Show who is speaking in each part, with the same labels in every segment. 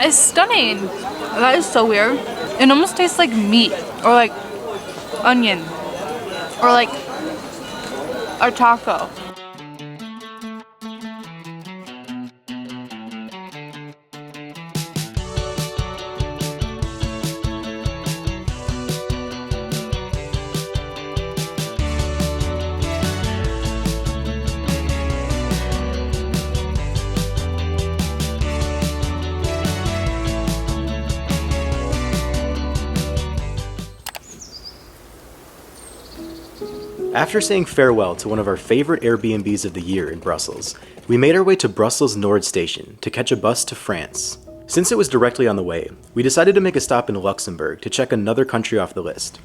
Speaker 1: That is stunning. That is so weird. It almost tastes like meat or like onion or like a taco.
Speaker 2: After saying farewell to one of our favorite Airbnbs of the year in Brussels, we made our way to Brussels Nord station to catch a bus to France. Since it was directly on the way, we decided to make a stop in Luxembourg to check another country off the list.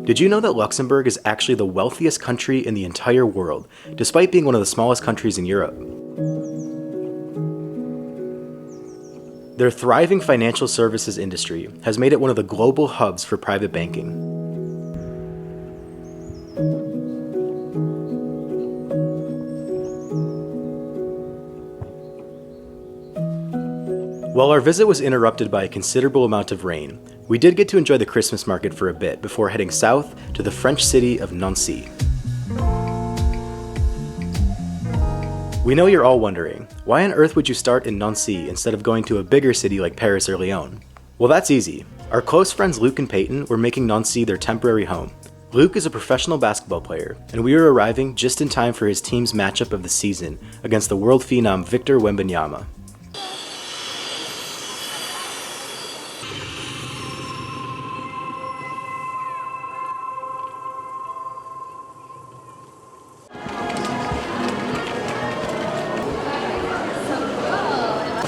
Speaker 2: Did you know that Luxembourg is actually the wealthiest country in the entire world, despite being one of the smallest countries in Europe? Their thriving financial services industry has made it one of the global hubs for private banking. While our visit was interrupted by a considerable amount of rain, we did get to enjoy the Christmas market for a bit before heading south to the French city of Nancy. We know you're all wondering, why on earth would you start in Nancy instead of going to a bigger city like Paris or Lyon? Well, that's easy. Our close friends Luke and Peyton were making Nancy their temporary home. Luke is a professional basketball player, and we were arriving just in time for his team's matchup of the season against the world phenom Victor Wembanyama.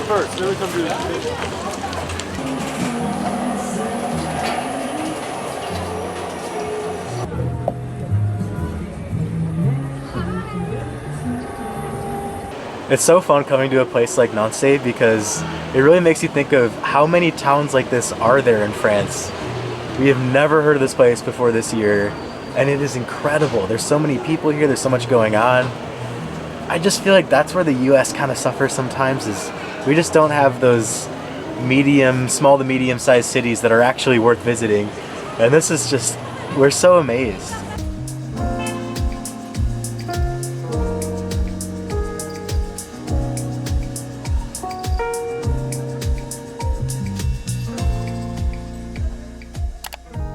Speaker 3: First, then we come to the
Speaker 2: It's so fun coming to a place like Nancy because it really makes you think of how many towns like this are there in France. We have never heard of this place before this year, and it is incredible. There's so many people here, there's so much going on. I just feel like that's where the US kind of suffers sometimes, is we just don't have those small to medium sized cities that are actually worth visiting. And this is just, we're so amazed.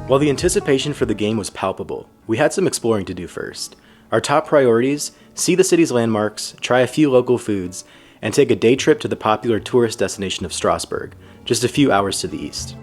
Speaker 2: While the anticipation for the game was palpable, we had some exploring to do first. Our top priorities: see the city's landmarks, try a few local foods, and take a day trip to the popular tourist destination of Strasbourg, just a few hours to the east.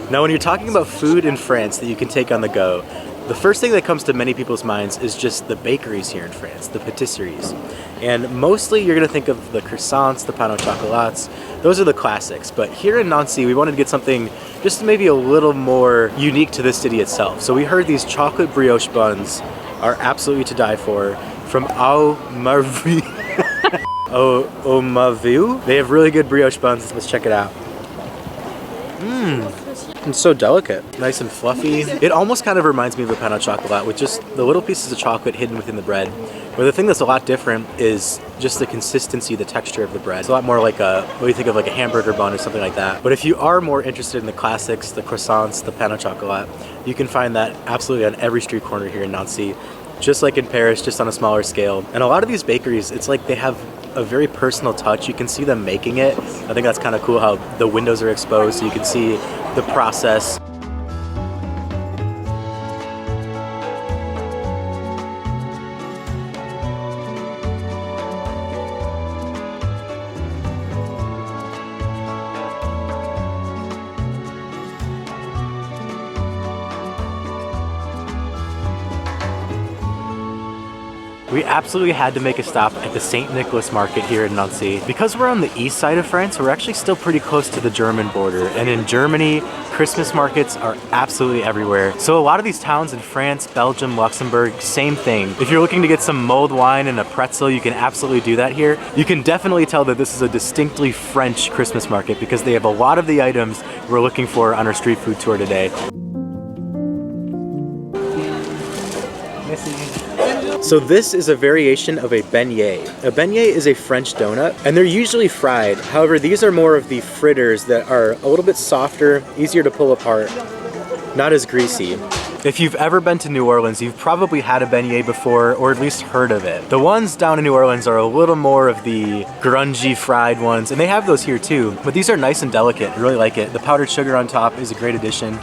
Speaker 2: Now, when you're talking about food in France that you can take on the go, the first thing that comes to many people's minds is just the bakeries here in France, the patisseries. And mostly you're gonna think of the croissants, the pain au chocolats. Those are the classics. But here in Nancy, we wanted to get something just maybe a little more unique to the city itself. So we heard these chocolate brioche buns are absolutely to die for from Au Marvi. Au Marviu. They have really good brioche buns. Let's check it out. It's so delicate, nice and fluffy. It almost kind of reminds me of a pain au chocolat with just the little pieces of chocolate hidden within the bread. But the thing that's a lot different is just the consistency, the texture of the bread. It's a lot more like what you think of like a hamburger bun or something like that. But if you are more interested in the classics, the croissants, the pain au chocolat, you can find that absolutely on every street corner here in Nancy. Just like in Paris, just on a smaller scale. And a lot of these bakeries, it's like they have a very personal touch. You can see them making it. I think that's kind of cool how the windows are exposed so you can see the process. We absolutely had to make a stop at the St. Nicholas market here in Nancy. Because we're on the east side of France, we're actually still pretty close to the German border. And in Germany, Christmas markets are absolutely everywhere. So a lot of these towns in France, Belgium, Luxembourg, same thing. If you're looking to get some mulled wine and a pretzel, you can absolutely do that here. You can definitely tell that this is a distinctly French Christmas market because they have a lot of the items we're looking for on our street food tour today. So this is a variation of a beignet. A beignet is a French donut, and they're usually fried. However, these are more of the fritters that are a little bit softer, easier to pull apart, not as greasy. If you've ever been to New Orleans, you've probably had a beignet before, or at least heard of it. The ones down in New Orleans are a little more of the grungy fried ones, and they have those here too. But these are nice and delicate. I really like it. The powdered sugar on top is a great addition.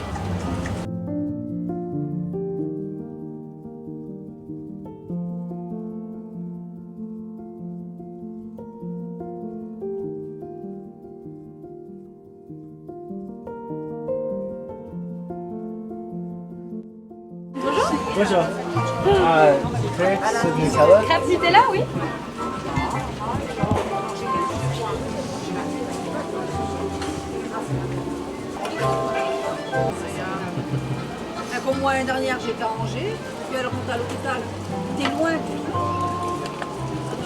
Speaker 4: Bonjour. Crepes Nutella?
Speaker 5: Crêpes Nutella, oui.
Speaker 6: Comme moi l'année dernière, j'étais à Angers, puis alors quand t'es à l'hôpital, t'es loin.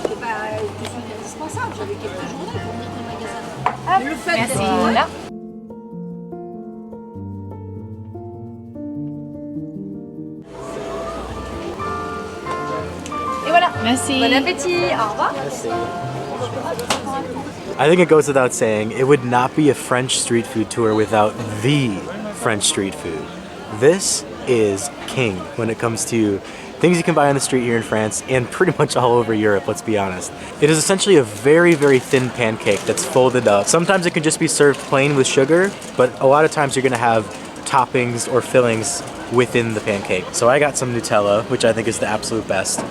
Speaker 6: C'est pas indispensable, j'avais quelques journées pour venir au magasin. Mais le fait d'être loin,
Speaker 5: Et voilà.
Speaker 1: Merci.
Speaker 5: Bon appétit. Au revoir.
Speaker 2: I think it goes without saying, it would not be a French street food tour without the French street food. This is king when it comes to things you can buy on the street here in France and pretty much all over Europe, let's be honest. It is essentially a very, very thin pancake that's folded up. Sometimes it can just be served plain with sugar, but a lot of times you're gonna have toppings or fillings within the pancake. So I got some Nutella, which I think is the absolute best.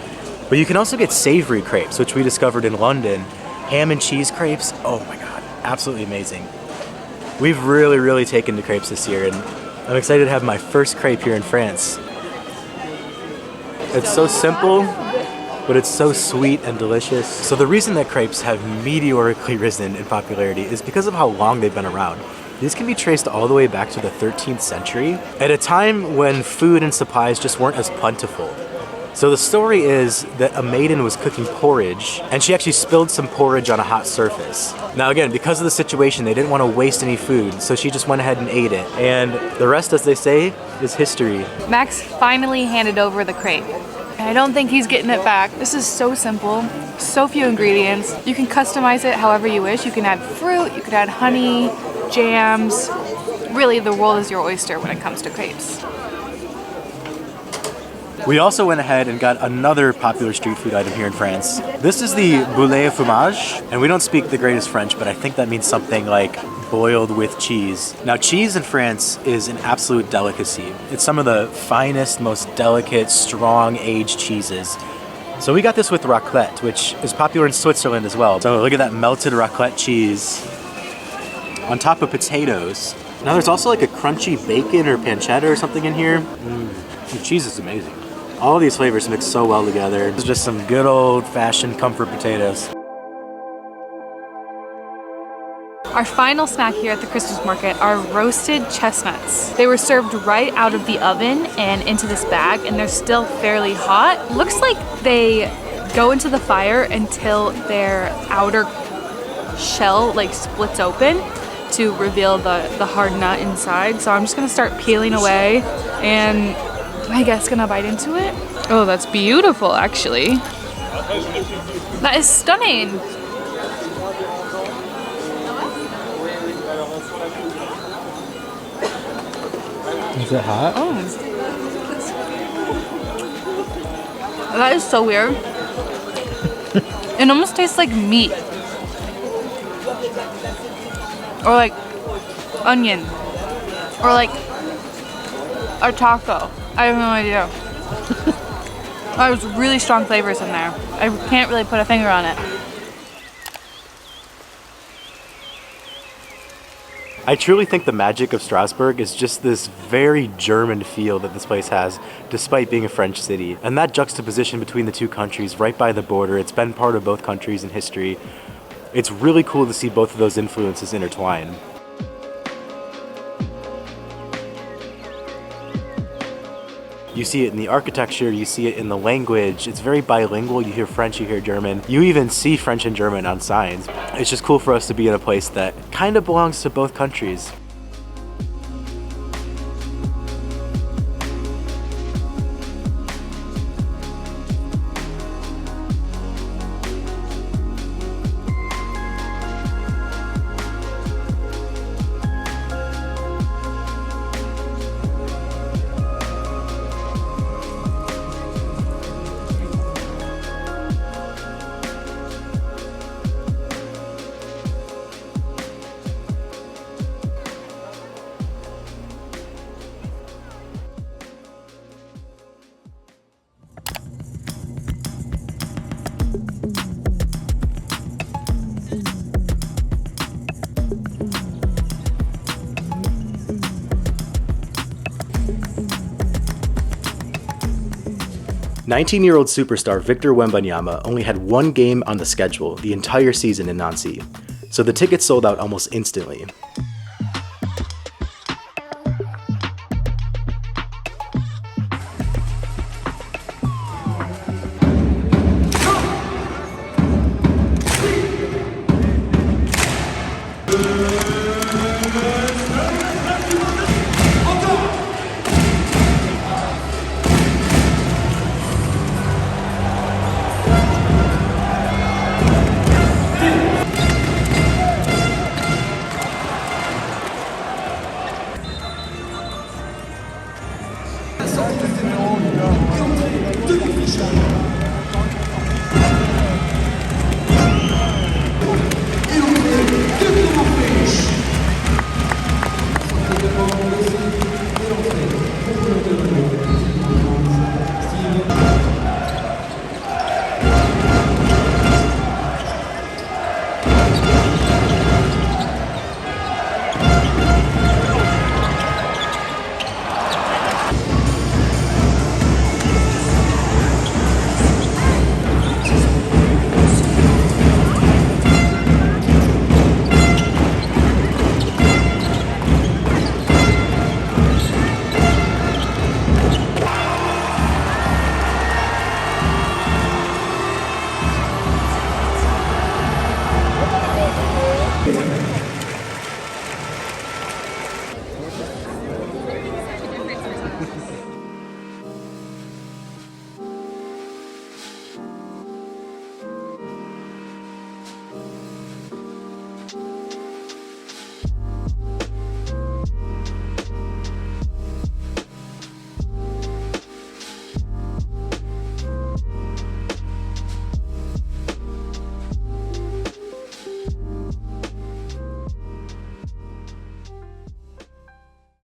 Speaker 2: But you can also get savory crepes, which we discovered in London. Ham and cheese crepes, oh my God, absolutely amazing. We've really, really taken to crepes this year, and I'm excited to have my first crepe here in France. It's so simple, but it's so sweet and delicious. So the reason that crepes have meteorically risen in popularity is because of how long they've been around. These can be traced all the way back to the 13th century, at a time when food and supplies just weren't as plentiful. So the story is that a maiden was cooking porridge, and she actually spilled some porridge on a hot surface. Now again, because of the situation, they didn't want to waste any food, so she just went ahead and ate it. And the rest, as they say, is history.
Speaker 1: Max finally handed over the crepe. I don't think he's getting it back. This is so simple, so few ingredients. You can customize it however you wish. You can add fruit, you could add honey, jams. Really, the world is your oyster when it comes to crepes.
Speaker 2: We also went ahead and got another popular street food item here in France. This is the boulet au fromage, and we don't speak the greatest French, but I think that means something like boiled with cheese. Now, cheese in France is an absolute delicacy. It's some of the finest, most delicate, strong-aged cheeses. So we got this with raclette, which is popular in Switzerland as well. So look at that melted raclette cheese on top of potatoes. Now there's also like a crunchy bacon or pancetta or something in here. The cheese is amazing. All of these flavors mix so well together. It's just some good old-fashioned comfort potatoes.
Speaker 1: Our final snack here at the Christmas market are roasted chestnuts. They were served right out of the oven and into this bag, and they're still fairly hot. Looks like they go into the fire until their outer shell like splits open to reveal the hard nut inside. So I'm just gonna start peeling away and I guess gonna bite into it. Oh, that's beautiful actually. That is stunning.
Speaker 2: Is it hot?
Speaker 1: Oh. That is so weird. It almost tastes like meat. Or like onion. Or like a taco. I have no idea. There's really strong flavors in there. I can't really put a finger on it.
Speaker 2: I truly think the magic of Strasbourg is just this very German feel that this place has, despite being a French city. And that juxtaposition between the two countries right by the border, it's been part of both countries in history. It's really cool to see both of those influences intertwine. You see it in the architecture, you see it in the language. It's very bilingual. You hear French, you hear German. You even see French and German on signs. It's just cool for us to be in a place that kind of belongs to both countries. "19-year-old superstar Victor Wembanyama only had one game on the schedule the entire season in Nancy, so the tickets sold out almost instantly.